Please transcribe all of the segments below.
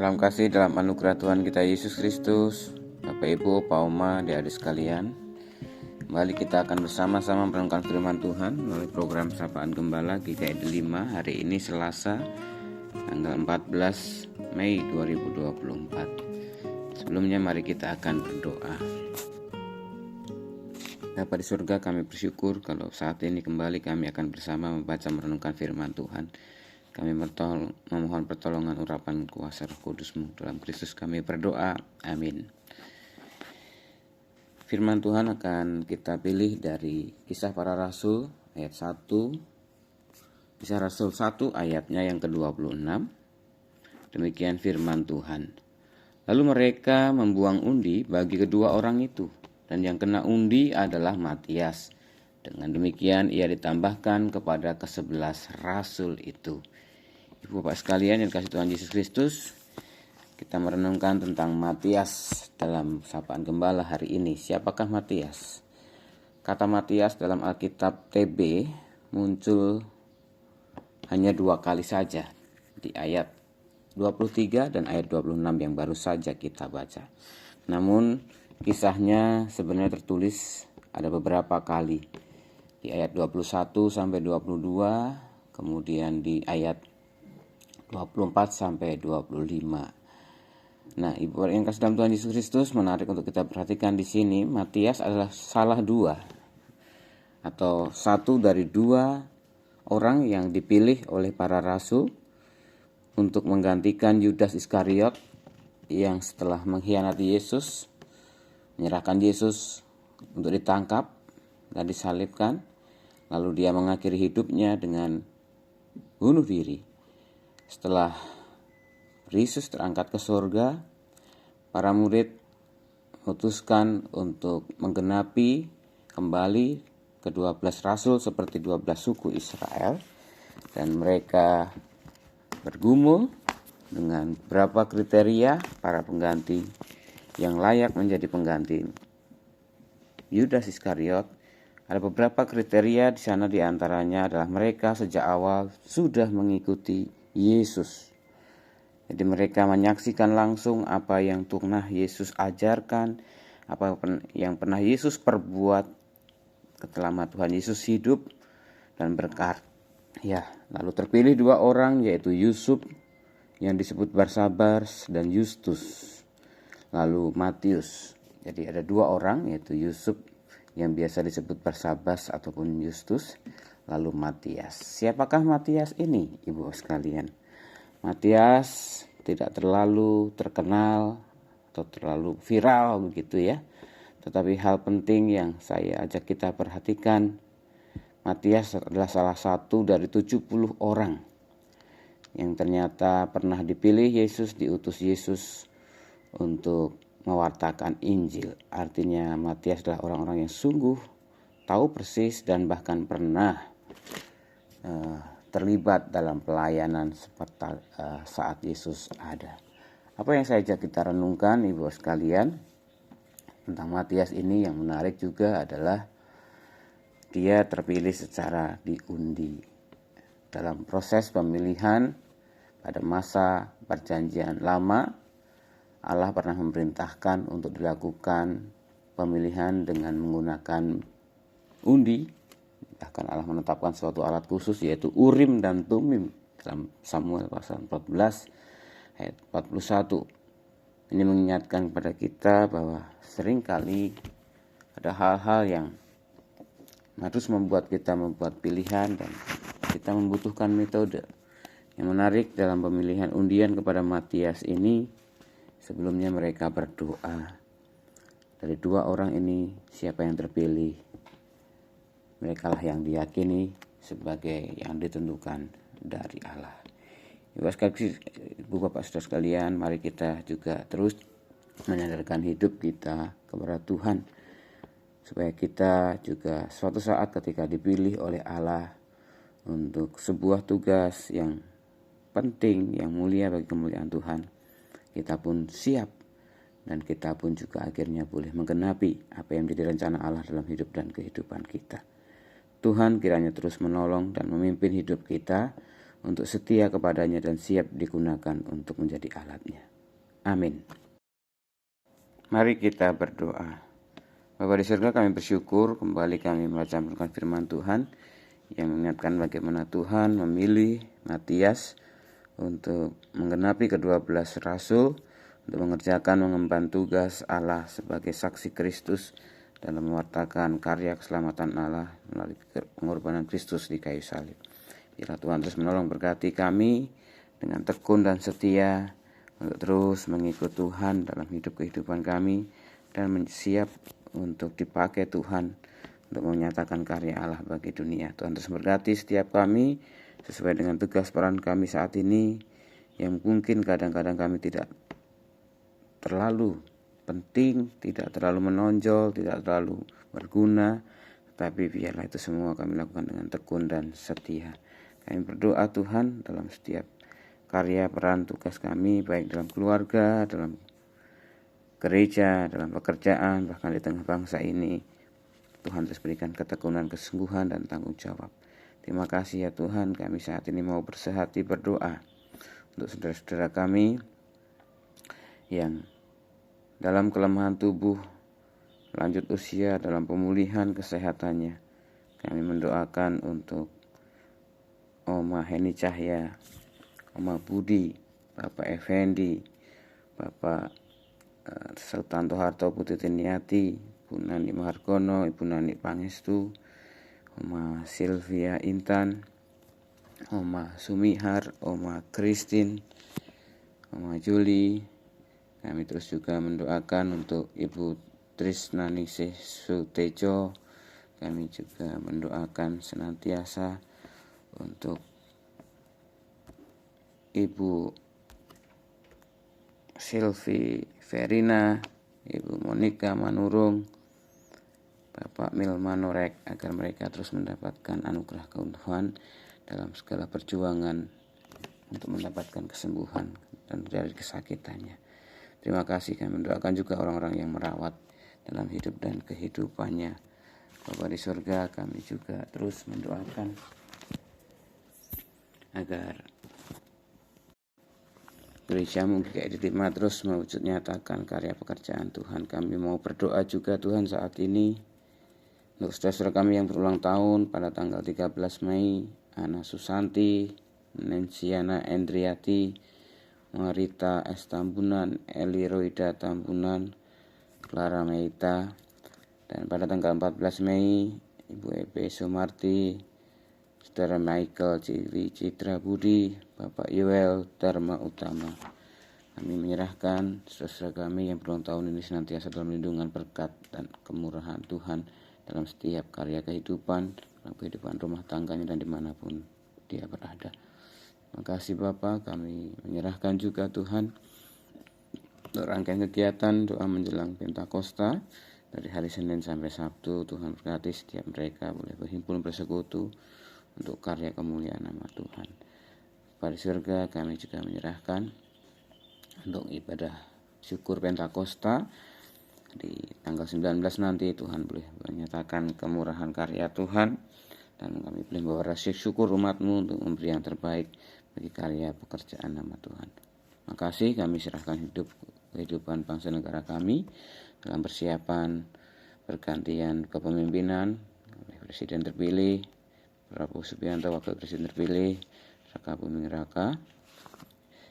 Salam kasih dalam anugerah Tuhan kita Yesus Kristus. Bapak Ibu, Pak Oma, adik-adik sekalian, kembali kita akan bersama-sama merenungkan firman Tuhan melalui program Sapaan Gembala GKI 5. Hari ini Selasa, tanggal 14 Mei 2024. Sebelumnya mari kita akan berdoa. Bapa di surga, kami bersyukur kalau saat ini kembali kami akan bersama membaca merenungkan firman Tuhan. Kami memohon pertolongan urapan kuasa Roh Kudus-Mu. Dalam Kristus kami berdoa. Amin. Firman Tuhan akan kita pilih dari Kisah Para Rasul ayat 1. Kisah Rasul 1 ayatnya yang ke-26. Demikian firman Tuhan. Lalu mereka membuang undi bagi kedua orang itu, dan yang kena undi adalah Matias. Dengan demikian ia ditambahkan kepada ke-11 rasul itu. Ibu Bapak sekalian yang dikasihi Tuhan Yesus Kristus, kita merenungkan tentang Matias dalam Sapaan Gembala hari ini. Siapakah Matias? Kata Matias dalam Alkitab TB muncul hanya 2 kali saja, di ayat 23 dan ayat 26 yang baru saja kita baca. Namun kisahnya sebenarnya tertulis ada beberapa kali, di ayat 21 sampai 22, kemudian di ayat 24 sampai 25. Nah, Ibu yang kasih dalam Tuhan Yesus Kristus, menarik untuk kita perhatikan di sini. Matias adalah salah 2 atau satu dari 2 orang yang dipilih oleh para rasul untuk menggantikan Yudas Iskariot yang setelah mengkhianati Yesus, menyerahkan Yesus untuk ditangkap dan disalibkan, lalu dia mengakhiri hidupnya dengan bunuh diri. Setelah Yesus terangkat ke surga, para murid memutuskan untuk menggenapi kembali ke-12 rasul seperti 12 suku Israel, dan mereka bergumul dengan beberapa kriteria para pengganti yang layak menjadi pengganti Yudas Iskariot. Ada beberapa kriteria di sana, di antaranya adalah mereka sejak awal sudah mengikuti Yesus. Jadi mereka menyaksikan langsung apa yang pernah Yesus ajarkan, apa yang pernah Yesus perbuat selama Tuhan Yesus hidup dan berkarya. Lalu terpilih 2 orang, yaitu Yusuf yang disebut Barsabas dan Justus, lalu Matius. Jadi ada 2 orang, yaitu Yusuf yang biasa disebut Barsabas ataupun Justus, lalu Matias. Siapakah Matias ini, Ibu sekalian? Matias tidak terlalu terkenal atau terlalu viral begitu ya. Tetapi hal penting yang saya ajak kita perhatikan, Matias adalah salah satu dari 70 orang yang ternyata pernah dipilih Yesus, diutus Yesus untuk mewartakan Injil. Artinya Matias adalah orang-orang yang sungguh tahu persis dan bahkan pernah terlibat dalam pelayanan seperti saat Yesus ada. Apa yang saya ajak kita renungkan, Ibu sekalian, tentang Matias ini yang menarik juga adalah dia terpilih secara diundi. Dalam proses pemilihan pada masa perjanjian lama, Allah pernah memerintahkan untuk dilakukan pemilihan dengan menggunakan undi. Bahkan Allah menetapkan suatu alat khusus, yaitu Urim dan Tumim dalam Samuel pasal 14 ayat 41. Ini mengingatkan kepada kita bahwa seringkali ada hal-hal yang harus membuat kita membuat pilihan dan kita membutuhkan metode. Yang menarik dalam pemilihan undian kepada Matias ini, sebelumnya mereka berdoa. Dari 2 orang ini, siapa yang terpilih? Mereka lah yang diyakini sebagai yang ditentukan dari Allah. Ibu Bapak Saudara sekalian, mari kita juga terus menyandarkan hidup kita kepada Tuhan, supaya kita juga suatu saat ketika dipilih oleh Allah untuk sebuah tugas yang penting, yang mulia bagi kemuliaan Tuhan, kita pun siap dan kita pun juga akhirnya boleh menggenapi apa yang menjadi rencana Allah dalam hidup dan kehidupan kita. Tuhan kiranya terus menolong dan memimpin hidup kita untuk setia kepadanya dan siap digunakan untuk menjadi alatnya. Amin. Mari kita berdoa. Bapa di surga, kami bersyukur kembali kami membacakan firman Tuhan yang mengingatkan bagaimana Tuhan memilih Matias untuk menggenapi ke-12 rasul untuk mengerjakan mengemban tugas Allah sebagai saksi Kristus dalam mewartakan karya keselamatan Allah melalui pengorbanan Kristus di kayu salib. Biarlah Tuhan terus menolong berkati kami dengan tekun dan setia untuk terus mengikut Tuhan dalam hidup kehidupan kami dan siap untuk dipakai Tuhan untuk menyatakan karya Allah bagi dunia. Tuhan terus berkati setiap kami sesuai dengan tugas peran kami saat ini yang mungkin kadang-kadang kami tidak terlalu penting, tidak terlalu menonjol, tidak terlalu berguna, tetapi biarlah itu semua kami lakukan dengan tekun dan setia. Kami berdoa Tuhan dalam setiap karya peran tugas kami, baik dalam keluarga, dalam gereja, dalam pekerjaan, bahkan di tengah bangsa ini. Tuhan terus berikan ketekunan, kesungguhan, dan tanggung jawab. Terima kasih ya Tuhan, kami saat ini mau bersehati berdoa untuk saudara-saudara kami yang dalam kelemahan tubuh, lanjut usia, dalam pemulihan kesehatannya. Kami mendoakan untuk Oma Heni Cahya, Oma Budi, Bapak Effendi, Bapak Sultanto Harto Putri Tiniati, Ibu Nani Mahargono, Ibu Nani Pangestu, Oma Sylvia Intan, Oma Sumihar, Oma Christine, Oma Juli. Kami terus juga mendoakan untuk Ibu Trisnaningsih Sutejo. Kami juga mendoakan senantiasa untuk Ibu Silvi Verina, Ibu Monika Manurung, Bapak Milmanorek, agar mereka terus mendapatkan anugerah Tuhan dalam segala perjuangan untuk mendapatkan kesembuhan dan dari kesakitannya. Terima kasih. Kami mendoakan juga orang-orang yang merawat dalam hidup dan kehidupannya. Bapa di surga, kami juga terus mendoakan agar gereja-Mu GKI Ditima terus mewujud nyatakan karya pekerjaan Tuhan. Kami mau berdoa juga Tuhan saat ini untuk saudara-saudara kami yang berulang tahun pada tanggal 13 Mei, Ana Susanti, Nensiana Endriati, Marita S. Tambunan, Eli Roida Tambunan, Clara Meita, dan pada tanggal 14 Mei, Ibu Ebe Sumarti, Saudara Michael Citra Budi, Bapak Yuel Dharma Utama. Kami menyerahkan saudara kami yang berulang tahun ini senantiasa dalam lindungan berkat dan kemurahan Tuhan dalam setiap karya kehidupan, dalam kehidupan rumah tangganya dan dimanapun dia berada. Terima kasih Bapak, kami menyerahkan juga Tuhan untuk rangkaian kegiatan doa menjelang Pentakosta dari hari Senin sampai Sabtu. Tuhan berkati setiap mereka boleh berhimpun bersekutu untuk karya kemuliaan nama Tuhan. Pada surga kami juga menyerahkan untuk ibadah syukur Pentakosta di tanggal 19 nanti. Tuhan boleh menyatakan kemurahan karya Tuhan dan kami boleh membawa rasa syukur umat-Mu untuk memberi yang terbaik bagi karya pekerjaan nama Tuhan. Makasih, kami serahkan kehidupan bangsa negara kami dalam persiapan pergantian kepemimpinan oleh Presiden terpilih Prabowo Subianto, Wakil Presiden terpilih Raka Buming Raka.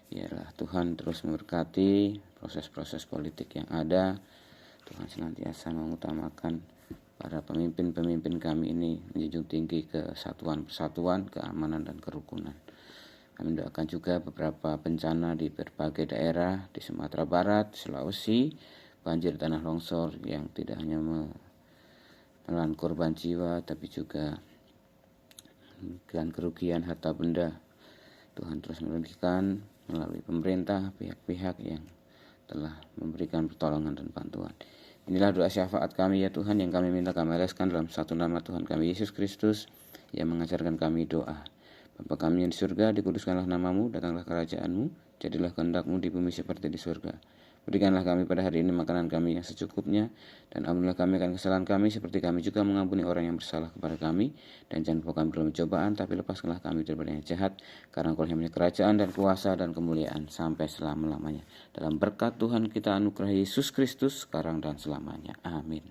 Biarlah Tuhan terus memberkati proses-proses politik yang ada. Tuhan senantiasa mengutamakan para pemimpin-pemimpin kami ini menjunjung tinggi kesatuan, persatuan, keamanan, dan kerukunan. Kami mendoakan juga beberapa bencana di berbagai daerah di Sumatera Barat, Sulawesi, banjir tanah longsor yang tidak hanya menelan korban jiwa, tapi juga dengan kerugian harta benda. Tuhan terus memberikan melalui pemerintah, pihak-pihak yang telah memberikan pertolongan dan bantuan. Inilah doa syafaat kami ya Tuhan yang kami minta kami alaskan dalam satu nama Tuhan kami Yesus Kristus yang mengajarkan kami doa. Bapa kami yang di surga, dikuduskanlah namamu, datanglah kerajaan-Mu, jadilah kehendak-Mu di bumi seperti di surga. Berikanlah kami pada hari ini makanan kami yang secukupnya, dan ampunilah kami akan kesalahan kami, seperti kami juga mengampuni orang yang bersalah kepada kami. Dan jangan bawa kami dalam cobaan, tapi lepaskanlah kami daripada yang jahat, karena Engkau yang punya kerajaan dan kuasa dan kemuliaan sampai selama-lamanya. Dalam berkat Tuhan kita anugerah Yesus Kristus, sekarang dan selamanya. Amin.